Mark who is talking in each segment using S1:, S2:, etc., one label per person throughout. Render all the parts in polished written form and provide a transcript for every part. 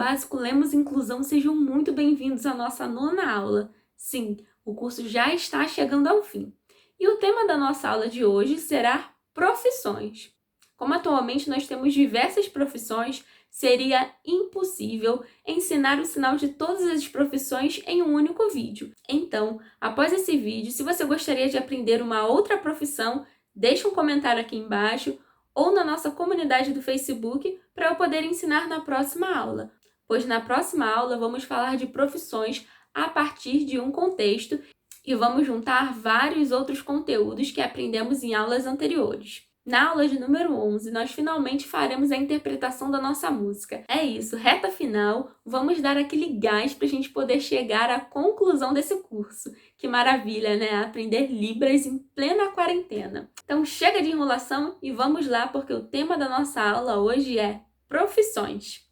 S1: básico Lemos Inclusão, sejam muito bem-vindos à nossa 9ª aula. Sim, o curso já está chegando ao fim. E o tema da nossa aula de hoje será profissões. Como atualmente nós temos diversas profissões, seria impossível ensinar o sinal de todas as profissões em um único vídeo. Então, após esse vídeo, se você gostaria de aprender uma outra profissão, deixe um comentário aqui embaixo ou na nossa comunidade do Facebook para eu poder ensinar na próxima aula. Pois na próxima aula vamos falar de profissões a partir de um contexto e vamos juntar vários outros conteúdos que aprendemos em aulas anteriores. Na aula de número 11, nós finalmente faremos a interpretação da nossa música. É isso, reta final, vamos dar aquele gás para a gente poder chegar à conclusão desse curso. Que maravilha, né? Aprender Libras em plena quarentena. Então chega de enrolação e vamos lá, porque o tema da nossa aula hoje é profissões.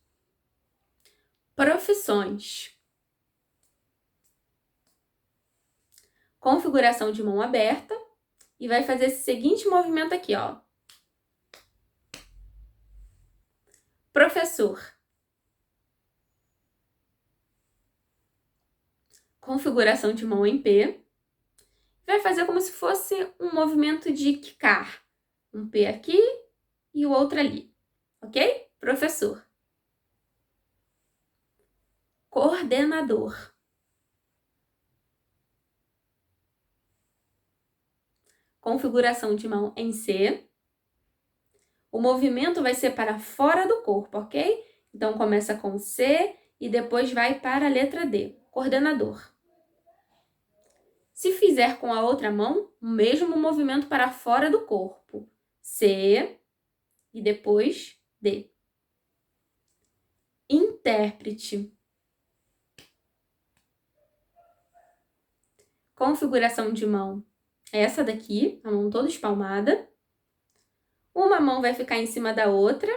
S1: Profissões. Configuração de mão aberta. E vai fazer esse seguinte movimento aqui, ó. Professor. Configuração de mão em P. Vai fazer como se fosse um movimento de quicar. Um P aqui e o outro ali, ok? Professor. Coordenador. Configuração de mão em C. O movimento vai ser para fora do corpo, ok? Então, começa com C e depois vai para a letra D. Coordenador. Se fizer com a outra mão, o mesmo movimento para fora do corpo. C e depois D. Intérprete. Configuração de mão é essa daqui, a mão toda espalmada. Uma mão vai ficar em cima da outra,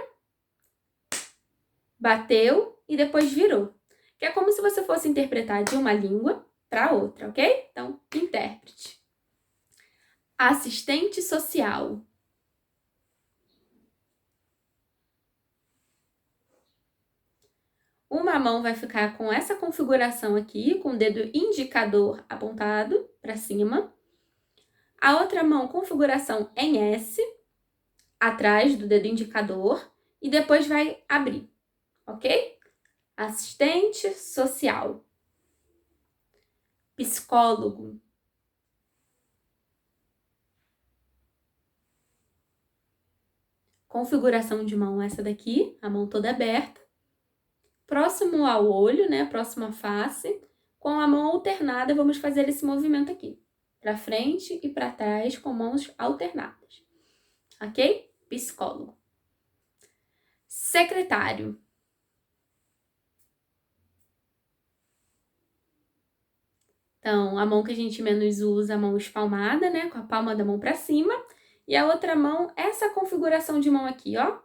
S1: bateu e depois virou. Que é como se você fosse interpretar de uma língua para outra, ok? Então, intérprete. Assistente social. Uma mão vai ficar com essa configuração aqui, com o dedo indicador apontado para cima. A outra mão, configuração em S, atrás do dedo indicador, e depois vai abrir, ok? Assistente social. Psicólogo. Configuração de mão essa daqui, a mão toda aberta. Próximo ao olho, né? Próximo à face. Com a mão alternada, vamos fazer esse movimento aqui. Para frente e para trás, com mãos alternadas. Ok? Psicólogo. Secretário. Então, a mão que a gente menos usa, a mão espalmada, né? Com a palma da mão para cima. E a outra mão, essa configuração de mão aqui, ó.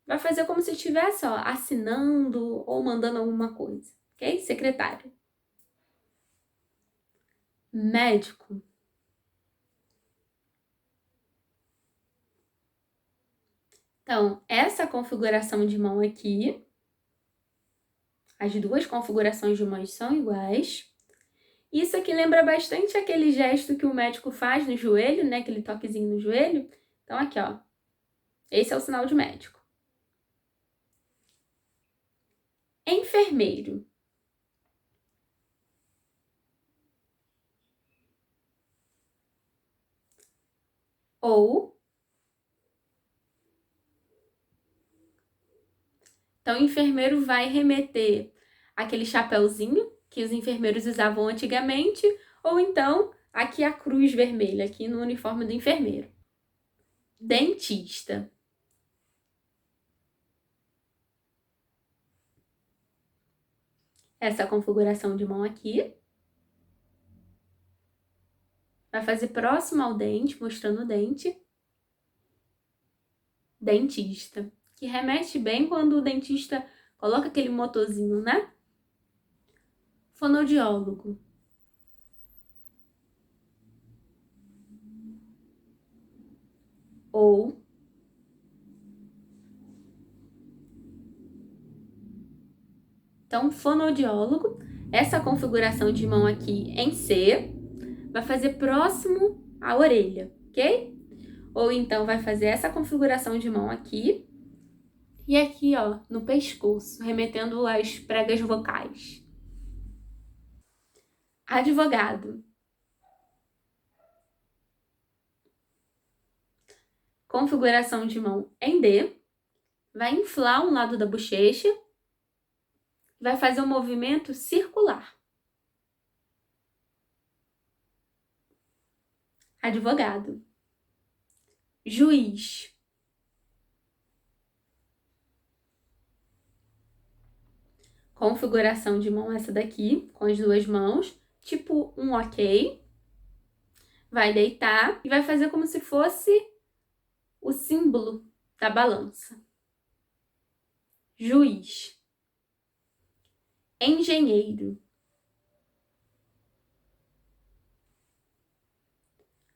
S1: Vai fazer como se estivesse, ó, assinando ou mandando alguma coisa, ok? Secretário. Médico. Então, essa configuração de mão aqui, as duas configurações de mãos são iguais. Isso aqui lembra bastante aquele gesto que o médico faz no joelho, né? Aquele toquezinho no joelho. Então, aqui, ó. Esse é o sinal de médico. Enfermeiro. Então, o enfermeiro vai remeter aquele chapéuzinho que os enfermeiros usavam antigamente, ou então aqui a cruz vermelha, aqui no uniforme do enfermeiro. Dentista. Essa configuração de mão aqui. Vai fazer próximo ao dente, mostrando o dente. Dentista. Que remete bem quando o dentista coloca aquele motorzinho, né? Fonoaudiólogo. Ou Então, fonoaudiólogo, essa configuração de mão aqui em C, vai fazer próximo à orelha, ok? Ou então vai fazer essa configuração de mão aqui e aqui, ó, no pescoço, remetendo às pregas vocais. Advogado. Configuração de mão em D, vai inflar um lado da bochecha, vai fazer um movimento circular. Advogado. Juiz. Configuração de mão essa daqui, com as duas mãos, tipo um ok. Vai deitar e vai fazer como se fosse o símbolo da balança. Juiz. Engenheiro.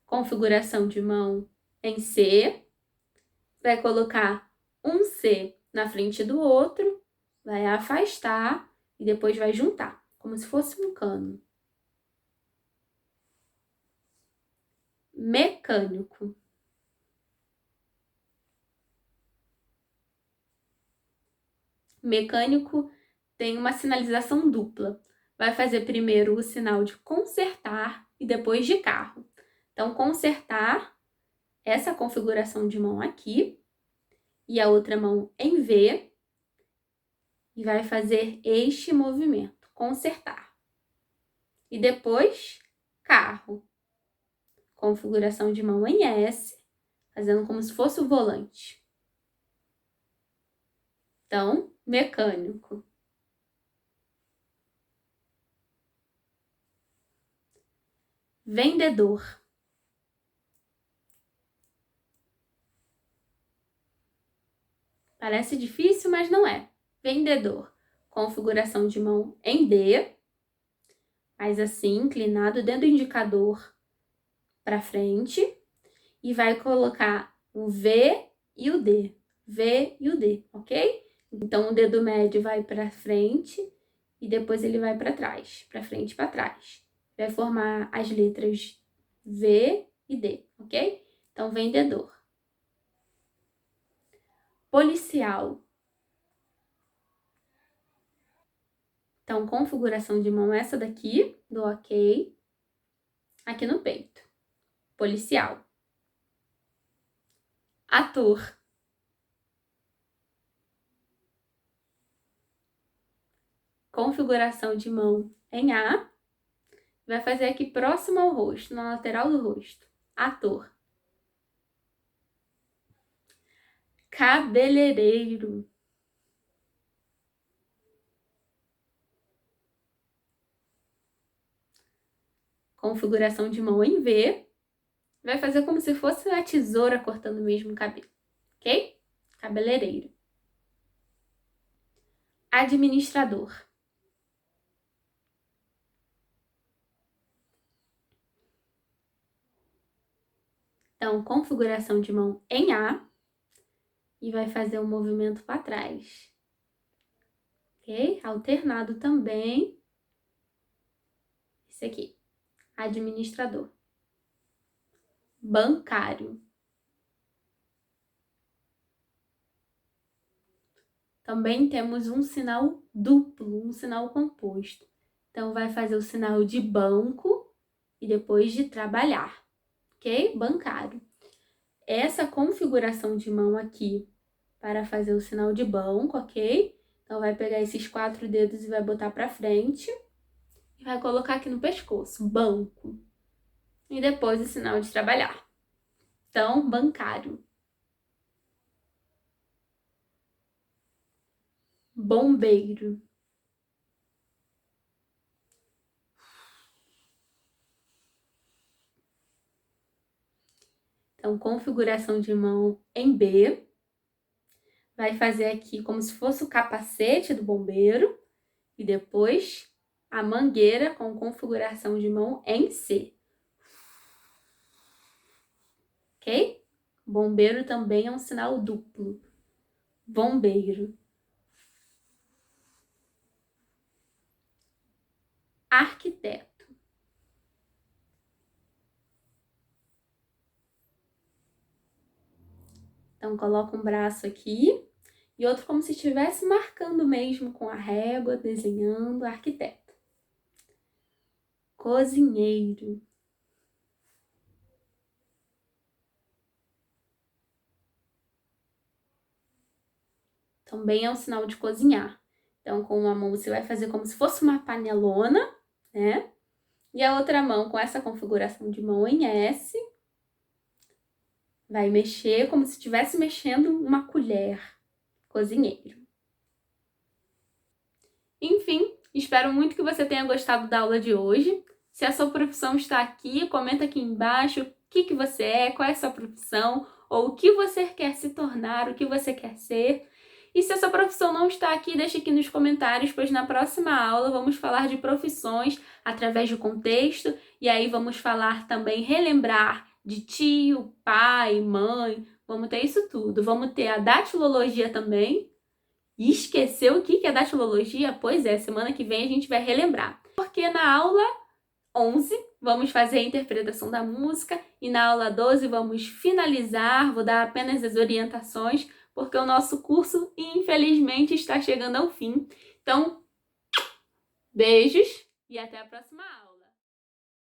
S1: Configuração de mão em C. Vai colocar um C na frente do outro, vai afastar e depois vai juntar, como se fosse um cano. Mecânico. Mecânico tem uma sinalização dupla. Vai fazer primeiro o sinal de consertar e depois de carro. Então, consertar essa configuração de mão aqui e a outra mão em V e vai fazer este movimento, consertar. E depois, carro. Configuração de mão em S, fazendo como se fosse o volante. Então, mecânico. Vendedor. Parece difícil, mas não é. Vendedor. Configuração de mão em D, faz assim, inclinado dentro do indicador para frente e vai colocar o V e o D. V e o D, ok? Então, o dedo médio vai para frente e depois ele vai para trás, para frente e para trás. Vai formar as letras V e D, ok? Então, vendedor. Policial. Então, configuração de mão essa daqui, do ok, aqui no peito. Policial. Ator. Configuração de mão em A, vai fazer aqui próximo ao rosto, na lateral do rosto. Ator. Cabeleireiro. Configuração de mão em V, vai fazer como se fosse a tesoura cortando mesmo o cabelo, ok? Cabeleireiro. Administrador. Então, configuração de mão em A e vai fazer um movimento para trás, ok? Alternado também. Esse aqui, administrador. Bancário. Também temos um sinal duplo, um sinal composto. Então, vai fazer o sinal de banco e depois de trabalhar, ok? Bancário. Essa configuração de mão aqui para fazer o sinal de banco, ok? Então, vai pegar esses 4 dedos e vai botar para frente e vai colocar aqui no pescoço, banco. E depois o sinal de trabalhar. Então, bancário. Bombeiro. Então, configuração de mão em B. Vai fazer aqui como se fosse o capacete do bombeiro. E depois a mangueira com configuração de mão em C. Ok? Bombeiro também é um sinal duplo. Bombeiro. arquiteto. Então, coloca um braço aqui e outro como se estivesse marcando mesmo com a régua, desenhando arquiteto. Cozinheiro. Também é um sinal de cozinhar. Então, com uma mão você vai fazer como se fosse uma panelona, né? E a outra mão, com essa configuração de mão em S, vai mexer como se estivesse mexendo uma colher. Cozinheiro. Enfim, espero muito que você tenha gostado da aula de hoje. Se a sua profissão está aqui, comenta aqui embaixo o que você é, qual é a sua profissão, ou o que você quer se tornar, o que você quer ser. E se a sua profissão não está aqui, deixa aqui nos comentários, pois na próxima aula vamos falar de profissões através do contexto, e aí vamos falar também, relembrar de tio, pai, mãe, vamos ter isso tudo. Vamos ter a datilologia também. E esqueceu o que é datilologia? Pois é, semana que vem a gente vai relembrar. Porque na aula 11 vamos fazer a interpretação da música e na aula 12 vamos finalizar, vou dar apenas as orientações, porque o nosso curso, infelizmente, está chegando ao fim. Então, beijos e até a próxima aula!